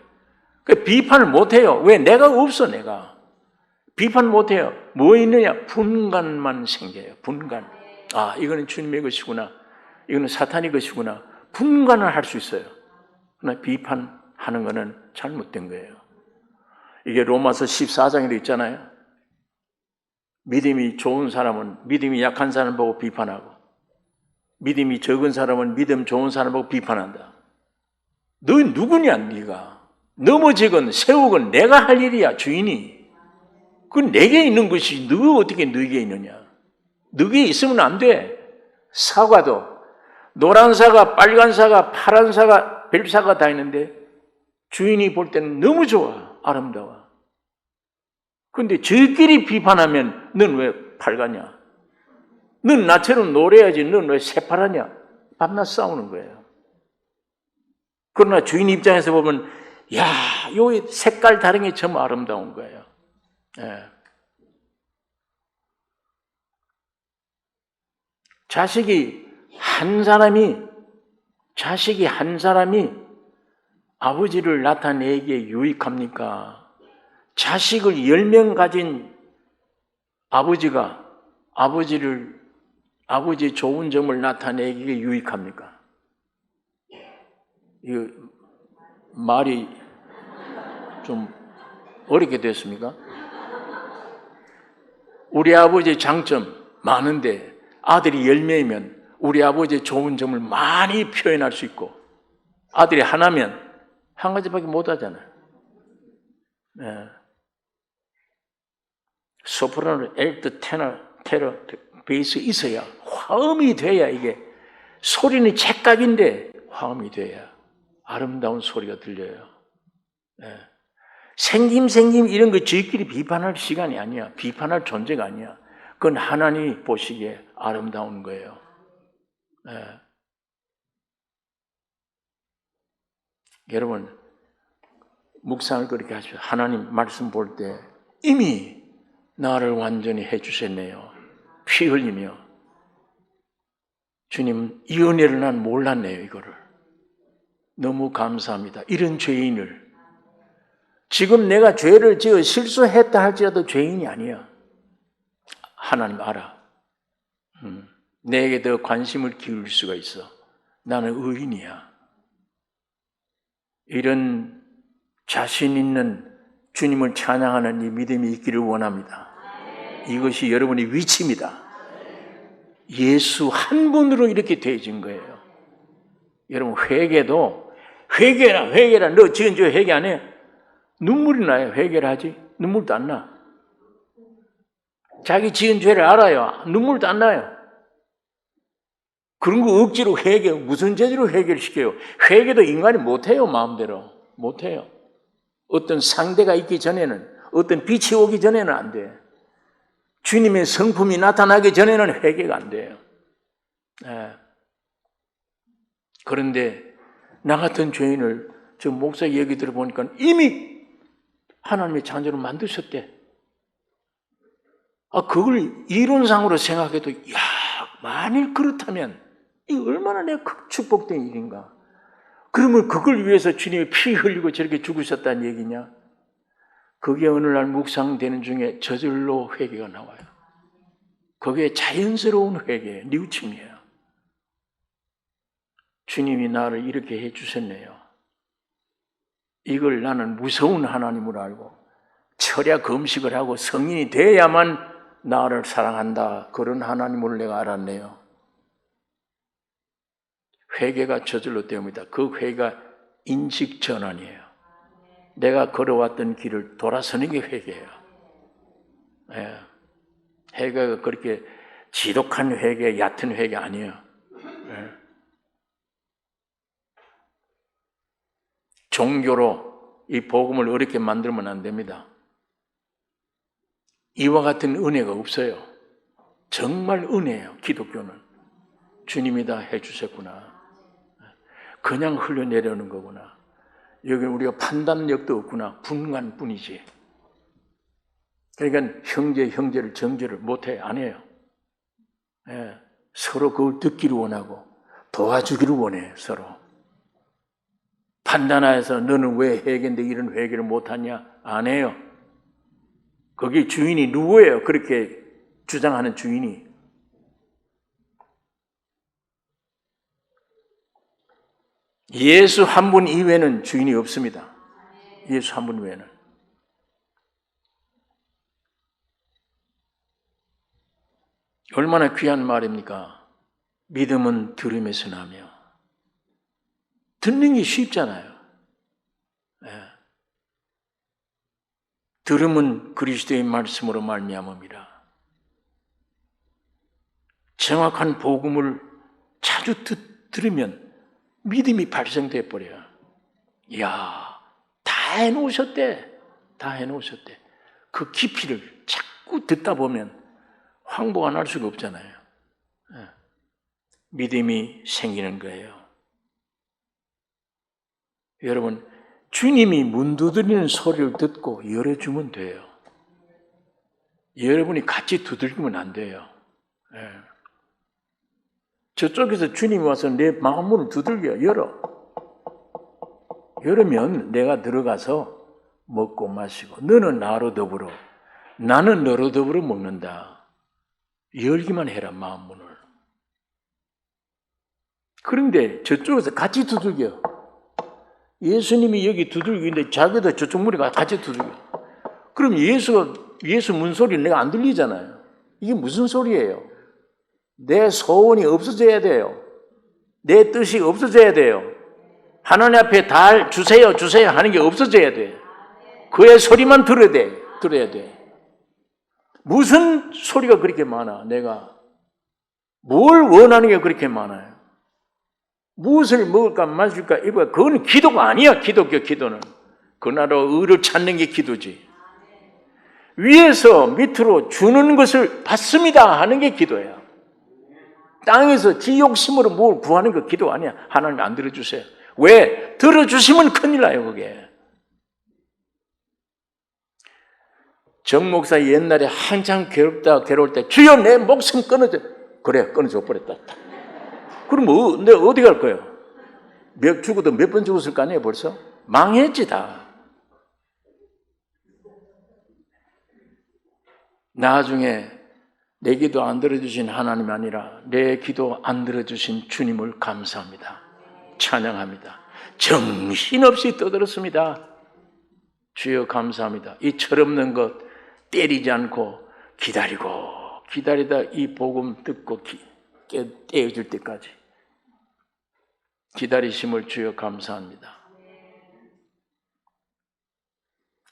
그 비판을 못해요. 왜? 내가 없어. 내가 비판 못해요. 뭐 있느냐? 분간만 생겨요. 분간. 이거는 주님의 것이구나, 이거는 사탄의 것이구나. 분간을 할 수 있어요. 그러나 비판하는 거는 잘못된 거예요. 이게 로마서 14장에도 있잖아요. 믿음이 좋은 사람은 믿음이 약한 사람 보고 비판하고, 믿음이 적은 사람은 믿음 좋은 사람 보고 비판한다. 너 누구냐? 네가 넘어지건 세우건 내가 할 일이야. 주인이. 그건 내게 있는 것이 너가 어떻게 너에게 있느냐. 너게 있으면 안 돼. 사과도 노란 사과, 빨간 사과, 파란 사과, 별사과 다 있는데 주인이 볼 때는 너무 좋아. 아름다워. 그런데 저끼리 비판하면 넌 왜 빨갛냐? 넌 나처럼 노래야지. 넌 왜 새파랗냐? 밤낮 싸우는 거예요. 그러나 주인 입장에서 보면 야, 요 색깔 다른 게 참 아름다운 거예요. 예. 자식이 한 사람이 아버지를 나타내기에 유익합니까? 자식을 10명 가진 아버지가 아버지의 좋은 점을 나타내기에 유익합니까? 이 말이 좀 어렵게 됐습니까? 우리 아버지의 장점 많은데 아들이 10명이면 우리 아버지의 좋은 점을 많이 표현할 수 있고 아들이 하나면 한 가지밖에 못 하잖아요. 네. 소프라노, 엘트, 테너, 베이스 있어야 화음이 돼야 이게 소리는 죗값인데 화음이 돼야 아름다운 소리가 들려요. 네. 생김 이런 거 저희끼리 비판할 시간이 아니야. 비판할 존재가 아니야. 그건 하나님이 보시기에 아름다운 거예요. 네. 여러분 묵상을 그렇게 하십시오. 하나님 말씀 볼 때 이미 나를 완전히 해주셨네요. 피 흘리며 주님 이 은혜를 난 몰랐네요. 이거를 너무 감사합니다. 이런 죄인을 지금 내가 죄를 지어 실수했다 할지라도 죄인이 아니야. 하나님 알아. 내게 더 관심을 기울일 수가 있어. 나는 의인이야. 이런 자신 있는 주님을 찬양하는 이 믿음이 있기를 원합니다. 이것이 여러분의 위치입니다. 예수 한 분으로 이렇게 되어진 거예요. 여러분 회개도 회개라. 너 지금 저 회개 안 해? 눈물이 나요. 회개를 하지? 눈물도 안 나. 자기 지은 죄를 알아요. 눈물도 안 나요. 그런 거 억지로 회개, 무슨 죄로 회개를 시켜요? 회개도 인간이 못해요. 마음대로. 못해요. 어떤 상대가 있기 전에는, 어떤 빛이 오기 전에는 안 돼. 주님의 성품이 나타나기 전에는 회개가 안 돼요. 네. 그런데 나 같은 죄인을 저 목사 얘기 들어보니까 이미 하나님의 자녀로 만드셨대. 그걸 이론상으로 생각해도 만일 그렇다면 이 얼마나 내가 축복된 일인가. 그러면 그걸 위해서 주님이 피 흘리고 저렇게 죽으셨다는 얘기냐? 그게 어느 날 묵상되는 중에 저절로 회개가 나와요. 그게 자연스러운 회개예요. 뉘우침이에요. 주님이 나를 이렇게 해주셨네요. 이걸 나는 무서운 하나님으로 알고 철야 금식을 하고 성인이 돼야만 나를 사랑한다. 그런 하나님을 내가 알았네요. 회개가 저절로 되옵니다. 그 회개가 인식 전환이에요. 내가 걸어왔던 길을 돌아서는 게 회개예요. 예. 회개가 그렇게 지독한 회개, 얕은 회개 아니에요. 예. 종교로 이 복음을 어렵게 만들면 안 됩니다. 이와 같은 은혜가 없어요. 정말 은혜예요. 기독교는. 주님이 다 해주셨구나. 그냥 흘러내려오는 거구나. 여기 우리가 판단력도 없구나. 분간뿐이지. 그러니까 형제를 정죄를 못해. 안 해요. 예. 서로 그걸 듣기를 원하고 도와주기를 원해. 서로. 판단하여서 너는 왜 회개인데 이런 회개를 못하냐? 안 해요. 거기 주인이 누구예요? 그렇게 주장하는 주인이. 예수 한 분 이외에는 주인이 없습니다. 예수 한 분 외에는. 얼마나 귀한 말입니까? 믿음은 들음에서 나며. 듣는 게 쉽잖아요. 네. 들음은 그리스도의 말씀으로 말미암음이라. 정확한 복음을 자주 들으면 믿음이 발생돼 버려요. 이야, 다 해놓으셨대. 그 깊이를 자꾸 듣다 보면 황복 안 할 수가 없잖아요. 믿음이 생기는 거예요. 여러분, 주님이 문 두드리는 소리를 듣고 열어주면 돼요. 여러분이 같이 두들기면 안 돼요. 예. 저쪽에서 주님이 와서 내 마음문을 두들겨 열어. 열으면 내가 들어가서 먹고 마시고 너는 나로 더불어 나는 너로 더불어 먹는다. 열기만 해라 마음문을. 그런데 저쪽에서 같이 두들겨. 예수님이 여기 두들기는데 자기도 저쪽 문에 같이 두들겨. 그럼 예수 문소리 내가 안 들리잖아요. 이게 무슨 소리예요? 내 소원이 없어져야 돼요. 내 뜻이 없어져야 돼요. 하나님 앞에 다 주세요 하는 게 없어져야 돼. 그의 소리만 들어야 돼. 무슨 소리가 그렇게 많아? 내가 뭘 원하는 게 그렇게 많아요? 무엇을 먹을까 마실까 입을까? 그건 기도가 아니야. 기독교 기도는 그나로 의를 찾는 게 기도지. 위에서 밑으로 주는 것을 받습니다 하는 게 기도예요. 땅에서 지 욕심으로 뭘 구하는 거 기도 아니야. 하나님 안 들어주세요. 왜? 들어주시면 큰일 나요. 그게. 정 목사 옛날에 한창 괴로울 때 주여 내 목숨 끊어줘. 그래 끊어줘 버렸다. 그럼 내가 어디 갈 거예요? 죽어도 몇 번 죽었을 거 아니에요 벌써? 망했지 다. 나중에 내 기도 안 들어주신 하나님 아니라 내 기도 안 들어주신 주님을 감사합니다. 찬양합니다. 정신없이 떠들었습니다. 주여 감사합니다. 이 철없는 것 때리지 않고 기다리다 이 복음 듣고 떼어줄 때까지 기다리심을 주여 감사합니다.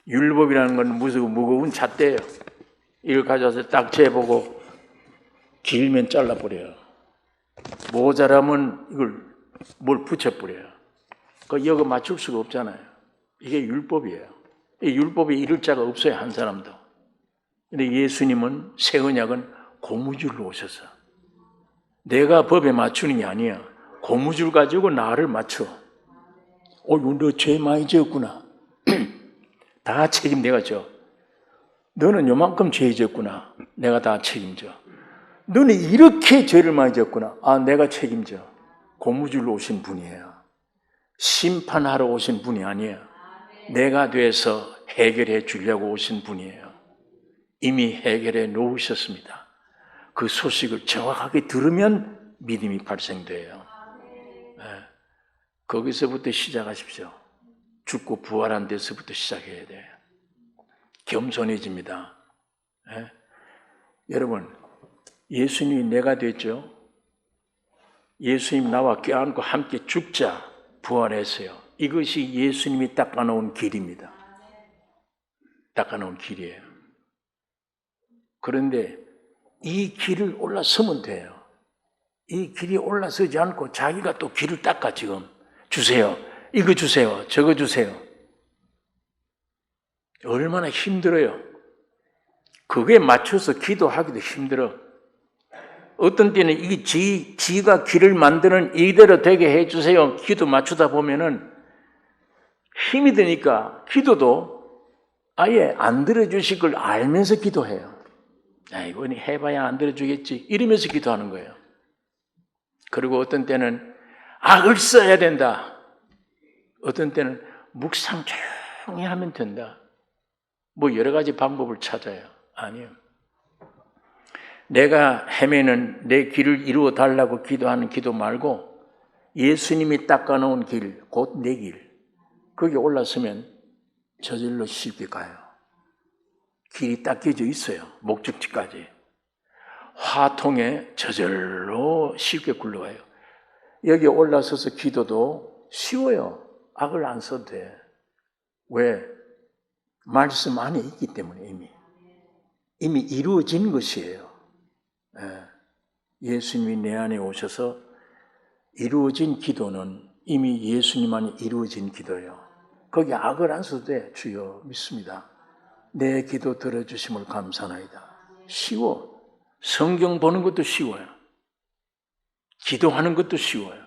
율법이라는 건 무거운 잣대예요. 이걸 가져와서 딱 재보고 길면 잘라버려요. 모자라면 이걸 뭘 붙여버려요. 여기 맞출 수가 없잖아요. 이게 율법이에요. 이 율법에 이를 자가 없어요. 한 사람도. 근데 예수님은 새 언약은 고무줄로 오셔서 내가 법에 맞추는 게 아니야. 고무줄 가지고 나를 맞춰. 너 죄 많이 지었구나. 다 책임 내가 져. 너는 요만큼 죄 지었구나. 내가 다 책임져. 너는 이렇게 죄를 많이 지었구나. 내가 책임져. 고무줄로 오신 분이에요. 심판하러 오신 분이 아니에요. 내가 돼서 해결해 주려고 오신 분이에요. 이미 해결해 놓으셨습니다. 그 소식을 정확하게 들으면 믿음이 발생돼요. 네. 거기서부터 시작하십시오. 죽고 부활한 데서부터 시작해야 돼요. 겸손해집니다. 네. 여러분, 예수님이 내가 됐죠. 예수님 나와 껴안고 함께 죽자 부활했어요. 이것이 예수님이 닦아놓은 길입니다. 닦아놓은 길이에요. 그런데 이 길을 올라서면 돼요. 이 길이 올라서지 않고 자기가 또 길을 닦아 지금. 주세요. 이거 주세요. 저거 주세요. 얼마나 힘들어요. 그게 맞춰서 기도하기도 힘들어. 어떤 때는 이 지가 길을 만드는 이대로 되게 해주세요. 기도 맞추다 보면은 힘이 드니까 기도도 아예 안 들어주실 걸 알면서 기도해요. 이번에 해봐야 안 들어주겠지. 이러면서 기도하는 거예요. 그리고 어떤 때는 악을 써야 된다. 어떤 때는 묵상 조용히 하면 된다. 여러 가지 방법을 찾아요. 아니요. 내가 헤매는 내 길을 이루어 달라고 기도하는 기도 말고 예수님이 닦아놓은 길, 곧 내 길. 거기 올라서면 저절로 쉽게 가요. 길이 닦여져 있어요. 목적지까지. 화통에 저절로 쉽게 굴러가요. 여기 올라서서 기도도 쉬워요. 악을 안 써도 돼. 왜? 말씀 안에 있기 때문에 이미 이루어진 것이에요. 예수님이 내 안에 오셔서 이루어진 기도는 이미 예수님 안에 이루어진 기도예요. 거기 악을 안 써도 돼. 주여 믿습니다. 내 기도 들어주심을 감사하나이다. 쉬워. 성경 보는 것도 쉬워요. 기도하는 것도 쉬워요.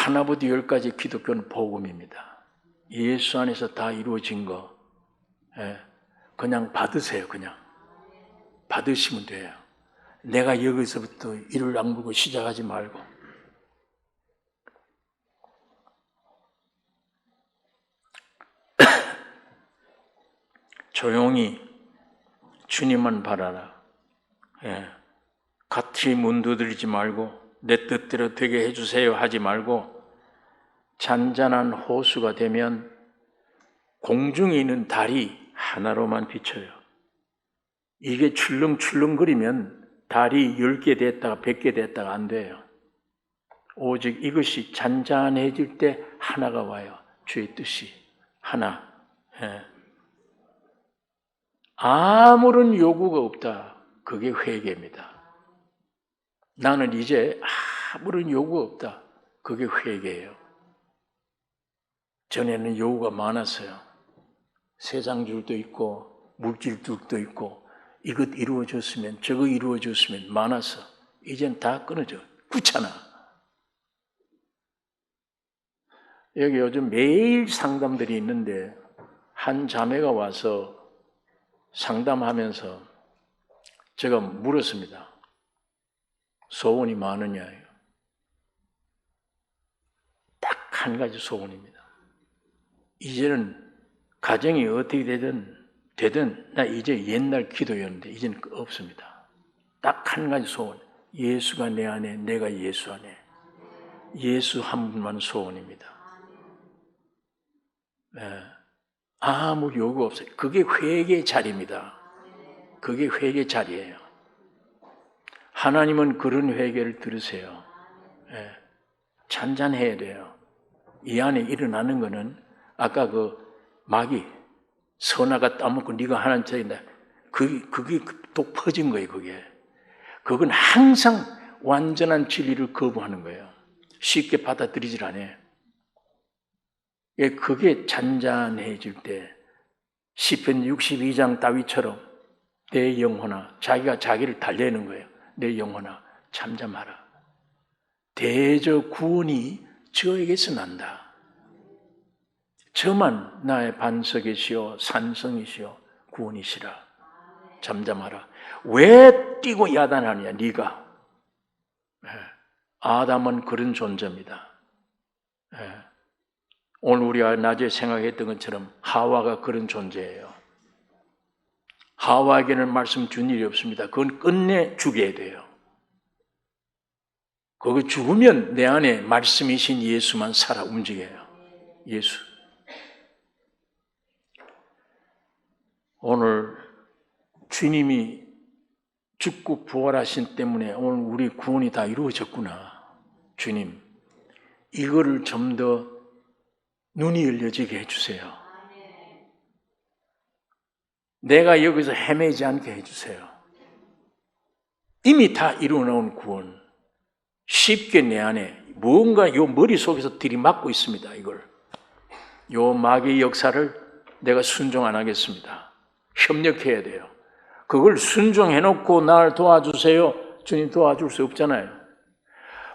하나부터 열까지 기독교는 복음입니다. 예수 안에서 다 이루어진 거 그냥 받으세요. 그냥 받으시면 돼요. 내가 여기서부터 이를 악물고 시작하지 말고. 조용히 주님만 바라라. 같이 문 두드리지 말고 내 뜻대로 되게 해주세요 하지 말고 잔잔한 호수가 되면 공중에 있는 달이 하나로만 비쳐요. 이게 출렁출렁거리면 달이 10개 됐다가 100개 됐다가 안 돼요. 오직 이것이 잔잔해질 때 하나가 와요. 주의 뜻이 하나. 아무런 요구가 없다. 그게 회개입니다. 나는 이제 아무런 요구가 없다. 그게 회개예요. 전에는 요구가 많았어요. 세상줄도 있고 물질줄도 있고 이것 이루어졌으면 저거 이루어졌으면 많아서 이젠 다 끊어져. 귀찮아. 여기 요즘 매일 상담들이 있는데 한 자매가 와서 상담하면서 제가 물었습니다. 소원이 많으냐? 딱 한 가지 소원입니다. 이제는 가정이 어떻게 되든 나 이제 옛날 기도였는데 이제는 없습니다. 딱 한 가지 소원. 예수가 내 안에, 내가 예수 안에. 예수 한 분만 소원입니다. 아무 요구 없어요. 그게 회개의 자리입니다. 그게 회개의 자리예요. 하나님은 그런 회개를 들으세요. 잔잔해야 돼요. 이 안에 일어나는 거는 아까 그 마귀 선아가 따먹고 네가 하나님 차인다. 그게 독 퍼진 거예요. 그건 항상 완전한 진리를 거부하는 거예요. 쉽게 받아들이질 않아요. 그게 잔잔해질 때 시편 62장 다윗처럼 내 영혼아, 자기가 자기를 달래는 거예요. 내 영혼아 잠잠하라. 대저 구원이 저에게서 난다. 저만 나의 반석이시오 산성이시오 구원이시라. 잠잠하라. 왜 뛰고 야단하느냐 네가. 아담은 그런 존재입니다. 오늘 우리가 낮에 생각했던 것처럼 하와가 그런 존재예요. 하와에게는 말씀 준 일이 없습니다. 그건 끝내 죽여야 돼요. 그거 죽으면 내 안에 말씀이신 예수만 살아 움직여요. 예수. 오늘 주님이 죽고 부활하신 때문에 오늘 우리 구원이 다 이루어졌구나. 주님, 이거를 좀 더 눈이 열려지게 해주세요. 내가 여기서 헤매지 않게 해주세요. 이미 다 이루어놓은 구원. 쉽게 내 안에 뭔가 요 머릿속에서 들이막고 있습니다. 이걸. 요 마귀의 역사를 내가 순종 안 하겠습니다. 협력해야 돼요. 그걸 순종해놓고 날 도와주세요. 주님 도와줄 수 없잖아요.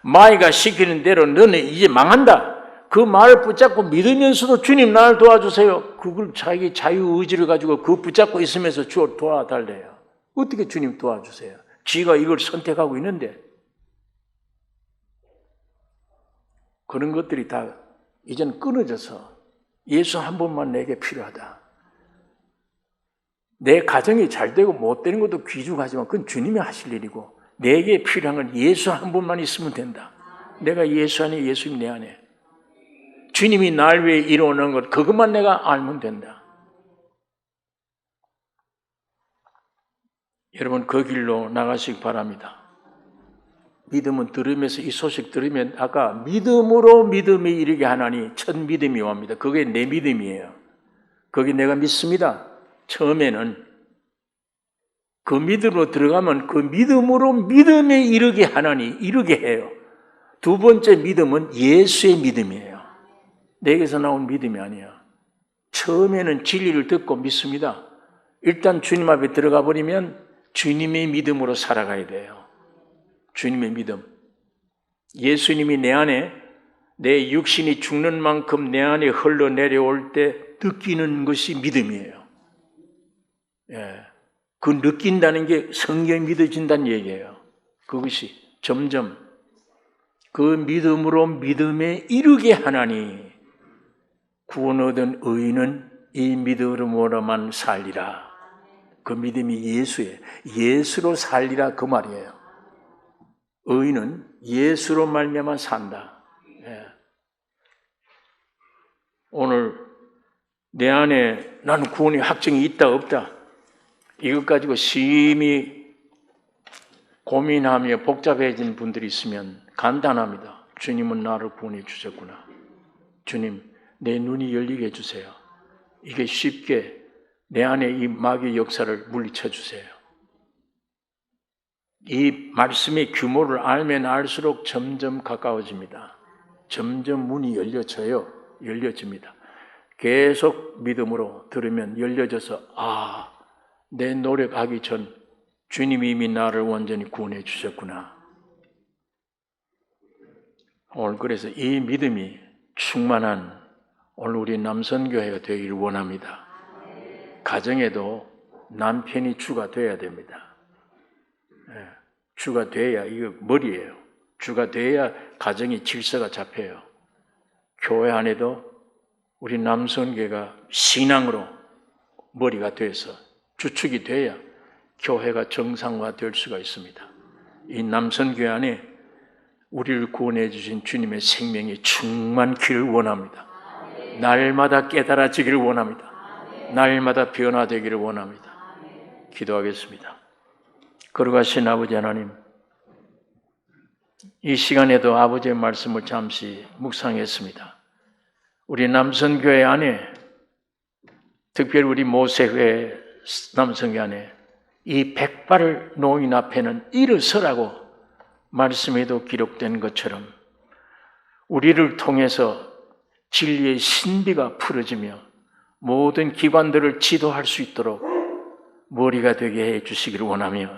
마귀가 시키는 대로 너는 이제 망한다. 그 말을 붙잡고 믿으면서도 주님 날 도와주세요. 그걸 자기 자유의지를 가지고 그거 붙잡고 있으면서 주 도와달래요. 어떻게 주님 도와주세요? 지가 이걸 선택하고 있는데. 그런 것들이 다 이제는 끊어져서 예수 한 분만 내게 필요하다. 내 가정이 잘 되고 못 되는 것도 귀중하지만 그건 주님이 하실 일이고 내게 필요한 건 예수 한 분만 있으면 된다. 내가 예수 안에 예수님 내 안에. 주님이 날 위해 이루어놓은 것 그것만 내가 알면 된다. 여러분 그 길로 나가시기 바랍니다. 믿음은 들으면서 이 소식 들으면 아까 믿음으로 믿음에 이르게 하나니 첫 믿음이 옵니다. 그게 내 믿음이에요. 그게 내가 믿습니다. 처음에는 그 믿음으로 들어가면 그 믿음으로 믿음에 이르게 하나니 이르게 해요. 두 번째 믿음은 예수의 믿음이에요. 내게서 나온 믿음이 아니야. 처음에는 진리를 듣고 믿습니다. 일단 주님 앞에 들어가 버리면 주님의 믿음으로 살아가야 돼요. 주님의 믿음. 예수님이 내 안에 내 육신이 죽는 만큼 내 안에 흘러내려올 때 느끼는 것이 믿음이에요. 그 느낀다는 게 성경이 믿어진다는 얘기예요. 그것이 점점 그 믿음으로 믿음에 이르게 하나니 구원 얻은 의인은 이 믿음으로만 살리라. 그 믿음이 예수예요. 예수로 살리라 그 말이에요. 의인은 예수로 말미암아 산다. 오늘 내 안에 나는 구원의 확증이 있다 없다 이것 가지고 심히 고민하며 복잡해진 분들이 있으면 간단합니다. 주님은 나를 구원해 주셨구나. 주님, 내 눈이 열리게 해주세요. 이게 쉽게 내 안에 이 마귀의 역사를 물리쳐 주세요. 이 말씀의 규모를 알면 알수록 점점 가까워집니다. 점점 문이 열려집니다. 계속 믿음으로 들으면 열려져서 내 노력하기 전 주님이 이미 나를 완전히 구원해 주셨구나. 오늘 그래서 이 믿음이 충만한 오늘 우리 남선교회가 되기를 원합니다. 가정에도 남편이 주가 돼야 됩니다. 주가 돼야 이거 머리예요. 주가 돼야 가정의 질서가 잡혀요. 교회 안에도 우리 남선교회가 신앙으로 머리가 돼서 주축이 돼야 교회가 정상화될 수가 있습니다. 이 남선교회 안에 우리를 구원해 주신 주님의 생명이 충만기를 원합니다. 날마다 깨달아지기를 원합니다. 날마다 변화되기를 원합니다. 기도하겠습니다. 거룩하신 아버지 하나님, 이 시간에도 아버지의 말씀을 잠시 묵상했습니다. 우리 남선교회 안에, 특별히 우리 모세회 남선교회 안에 이 백발 노인 앞에는 일어서라고 말씀에도 기록된 것처럼 우리를 통해서 진리의 신비가 풀어지며 모든 기관들을 지도할 수 있도록 머리가 되게 해 주시기를 원하며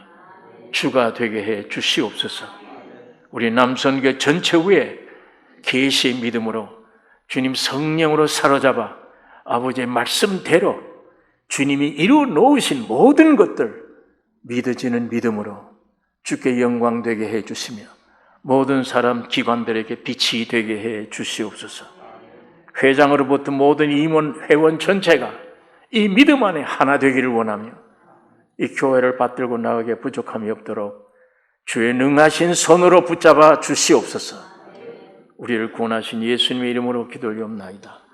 주가 되게 해 주시옵소서. 우리 남선교회 전체 위에 계시의 믿음으로 주님 성령으로 사로잡아 아버지의 말씀대로 주님이 이루어 놓으신 모든 것들 믿어지는 믿음으로 주께 영광 되게 해 주시며 모든 사람 기관들에게 빛이 되게 해 주시옵소서. 회장으로부터 모든 임원 회원 전체가 이 믿음 안에 하나 되기를 원하며 이 교회를 받들고 나가기에 부족함이 없도록 주의 능하신 손으로 붙잡아 주시옵소서. 우리를 구원하신 예수님의 이름으로 기도하옵나이다.